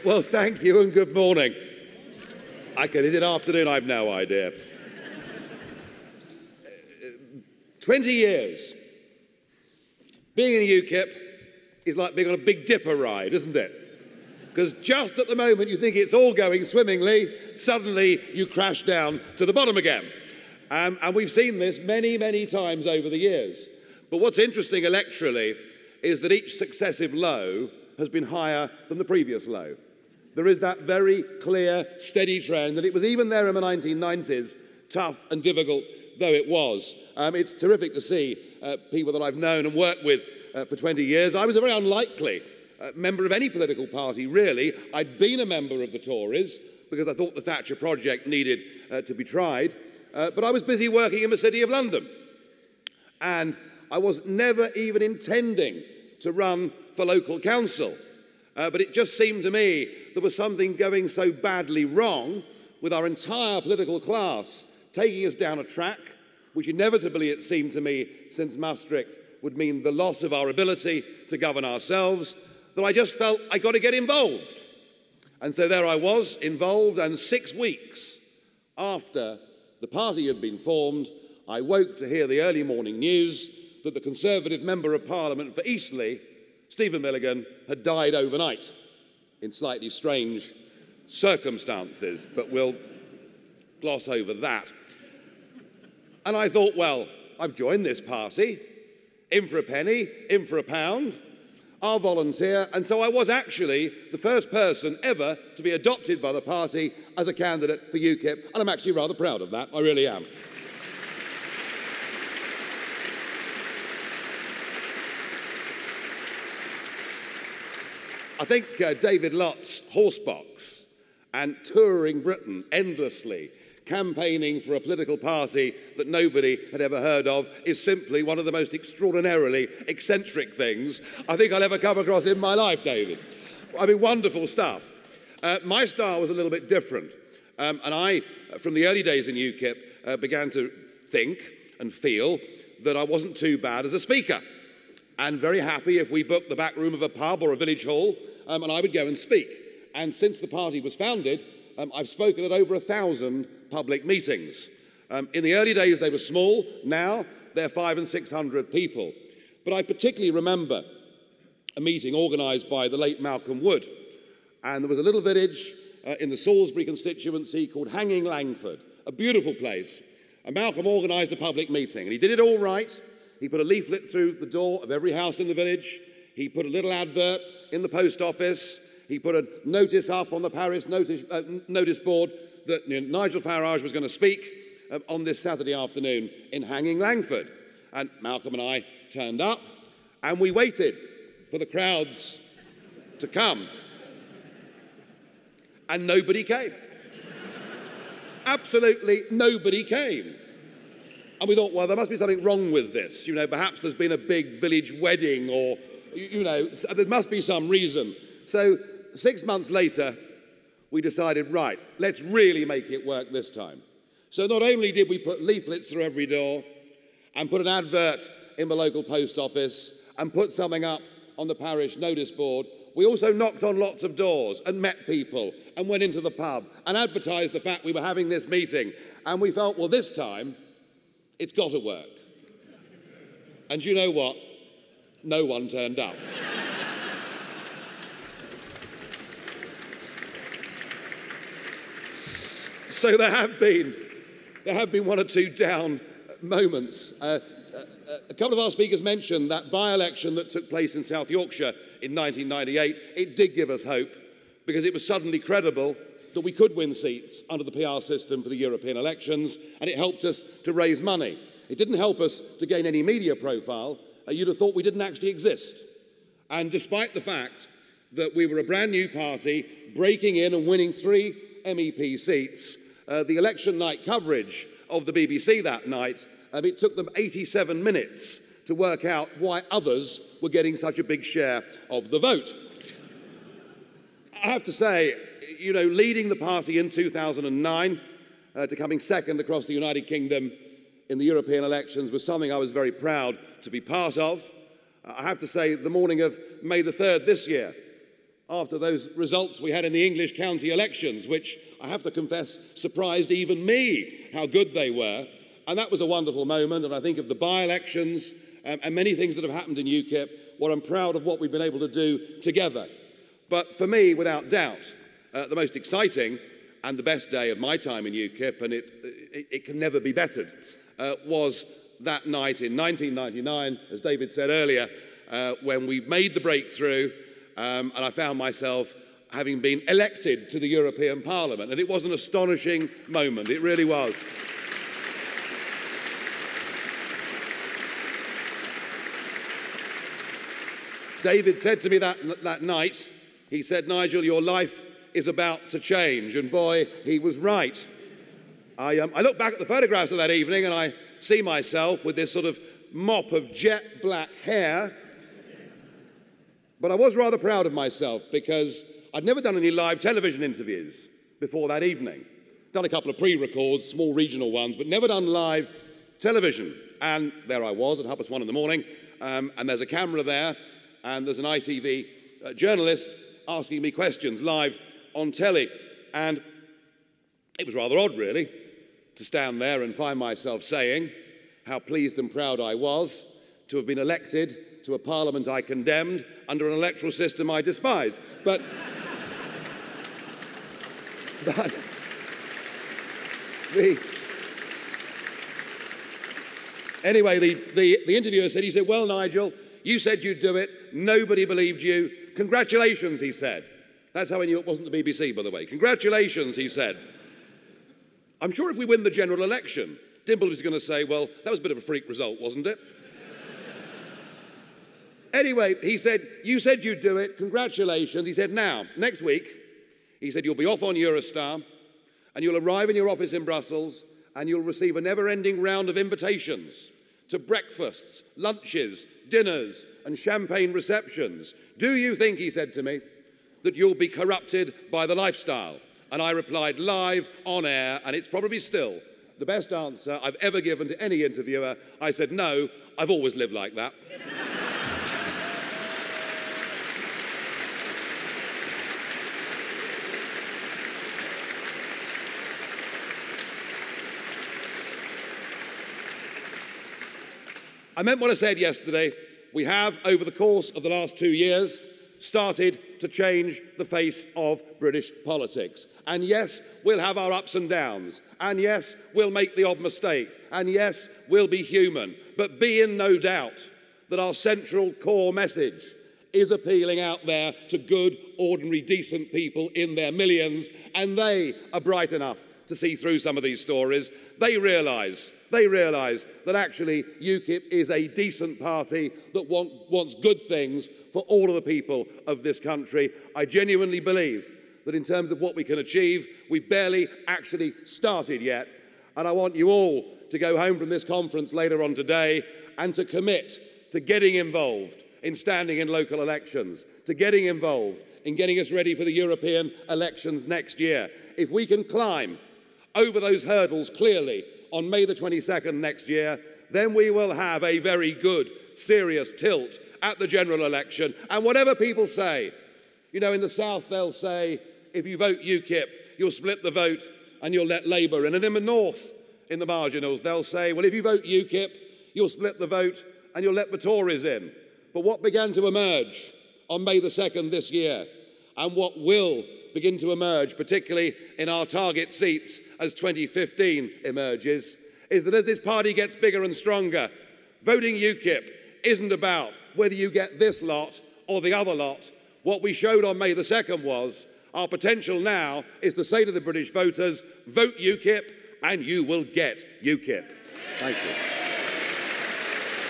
Well, thank you and good morning. Is it afternoon? I've no idea. 20 years. Being in UKIP is like being on a Big Dipper ride, isn't it? Because just at the moment you think it's all going swimmingly, suddenly you crash down to the bottom again. And we've seen this many, many times over the years. But what's interesting electorally is that each successive low has been higher than the previous low. There is that very clear, steady trend, and it was even there in the 1990s, tough and difficult though it was. It's terrific to see people that I've known and worked with for 20 years. I was a very unlikely member of any political party, really. I'd been a member of the Tories because I thought the Thatcher project needed to be tried, but I was busy working in the City of London. And I was never even intending to run for local council. But it just seemed to me there was something going so badly wrong with our entire political class taking us down a track, which inevitably, it seemed to me, since Maastricht, would mean the loss of our ability to govern ourselves, that I just felt I got to get involved. And so there I was, involved, and 6 weeks after the party had been formed, I woke to hear the early morning news that the Conservative Member of Parliament for Eastleigh, Stephen Milligan, had died overnight in slightly strange circumstances, but we'll gloss over that. And I thought, well, I've joined this party, in for a penny, in for a pound, I'll volunteer, and so I was actually the first person ever to be adopted by the party as a candidate for UKIP, and I'm actually rather proud of that, I really am. I think David Lott's horsebox and touring Britain endlessly, campaigning for a political party that nobody had ever heard of, is simply one of the most extraordinarily eccentric things I think I'll ever come across in my life, David. I mean, wonderful stuff. My style was a little bit different. And I, from the early days in UKIP, began to think and feel that I wasn't too bad as a speaker. And very happy if we booked the back room of a pub or a village hall, and I would go and speak. And since the party was founded, I've spoken at over 1,000 public meetings. In the early days, they were small. Now, they're 500 and 600 people. But I particularly remember a meeting organised by the late Malcolm Wood. And there was a little village in the Salisbury constituency called Hanging Langford, a beautiful place. And Malcolm organised a public meeting, and he did it all right. He put a leaflet through the door of every house in the village. He put a little advert in the post office. He put a notice up on the Paris notice board that Nigel Farage was going to speak on this Saturday afternoon in Hanging Langford. And Malcolm and I turned up, and we waited for the crowds to come. And nobody came. Absolutely nobody came. And we thought, well, there must be something wrong with this. You know, perhaps there's been a big village wedding or, you know, there must be some reason. So 6 months later, we decided, right, let's really make it work this time. So not only did we put leaflets through every door and put an advert in the local post office and put something up on the parish notice board, we also knocked on lots of doors and met people and went into the pub and advertised the fact we were having this meeting. And we felt, well, this time, it's got to work. And you know what? No one turned up. So there have been one or two down moments. A couple of our speakers mentioned that by-election that took place in South Yorkshire in 1998. It did give us hope because it was suddenly credible that we could win seats under the PR system for the European elections, and it helped us to raise money. It didn't help us to gain any media profile. You'd have thought we didn't actually exist. And despite the fact that we were a brand new party, breaking in and winning 3 MEP seats, the election night coverage of the BBC that night, it took them 87 minutes to work out why others were getting such a big share of the vote. I have to say, you know, leading the party in 2009 to coming second across the United Kingdom in the European elections was something I was very proud to be part of. I have to say, the morning of May the 3rd this year, after those results we had in the English county elections, which I have to confess surprised even me how good they were. And that was a wonderful moment. And I think of the by-elections and many things that have happened in UKIP, what I'm proud of what we've been able to do together. But for me, without doubt, the most exciting and the best day of my time in UKIP, and it can never be bettered, was that night in 1999, as David said earlier, when we made the breakthrough and I found myself having been elected to the European Parliament. And it was an astonishing moment. It really was. David said to me that night, he said, "Nigel, your life is about to change." And boy, he was right. I look back at the photographs of that evening and I see myself with this sort of mop of jet black hair. But I was rather proud of myself because I'd never done any live television interviews before that evening. Done a couple of pre-records, small regional ones, but never done live television. And there I was at 1:30 in the morning, and there's a camera there, and there's an ITV journalist asking me questions live on telly. And it was rather odd, really, to stand there and find myself saying how pleased and proud I was to have been elected to a parliament I condemned under an electoral system I despised. But anyway, the interviewer said, he said, "Well, Nigel, you said you'd do it. Nobody believed you. Congratulations," he said. That's how I knew it wasn't the BBC, by the way. "Congratulations," he said. "I'm sure if we win the general election," Dimble was going to say, "Well, that was a bit of a freak result, wasn't it?" Anyway, he said, "You said you'd do it. Congratulations." He said, "Now, next week," he said, "you'll be off on Eurostar and you'll arrive in your office in Brussels and you'll receive a never-ending round of invitations to breakfasts, lunches, dinners and champagne receptions. Do you think," he said to me, "that you'll be corrupted by the lifestyle?" And I replied live on air, and it's probably still the best answer I've ever given to any interviewer. I said, "No, I've always lived like that." I meant what I said yesterday. We have, over the course of the last 2 years, started to change the face of British politics. And yes, we'll have our ups and downs. And yes, we'll make the odd mistake. And yes, we'll be human. But be in no doubt that our central core message is appealing out there to good, ordinary, decent people in their millions. And they are bright enough to see through some of these stories. They realise that actually UKIP is a decent party that wants good things for all of the people of this country. I genuinely believe that in terms of what we can achieve, we've barely actually started yet. And I want you all to go home from this conference later on today and to commit to getting involved in standing in local elections, to getting involved in getting us ready for the European elections next year. If we can climb over those hurdles clearly on May the 22nd next year, then we will have a very good, serious tilt at the general election. And whatever people say, you know, in the South they'll say, if you vote UKIP, you'll split the vote and you'll let Labour in. And in the North, in the marginals, they'll say, well, if you vote UKIP, you'll split the vote and you'll let the Tories in. But what began to emerge on May the 2nd this year, and what will begin to emerge, particularly in our target seats as 2015 emerges, is that as this party gets bigger and stronger, voting UKIP isn't about whether you get this lot or the other lot. What we showed on May the 2nd was our potential now is to say to the British voters, vote UKIP and you will get UKIP. Thank you.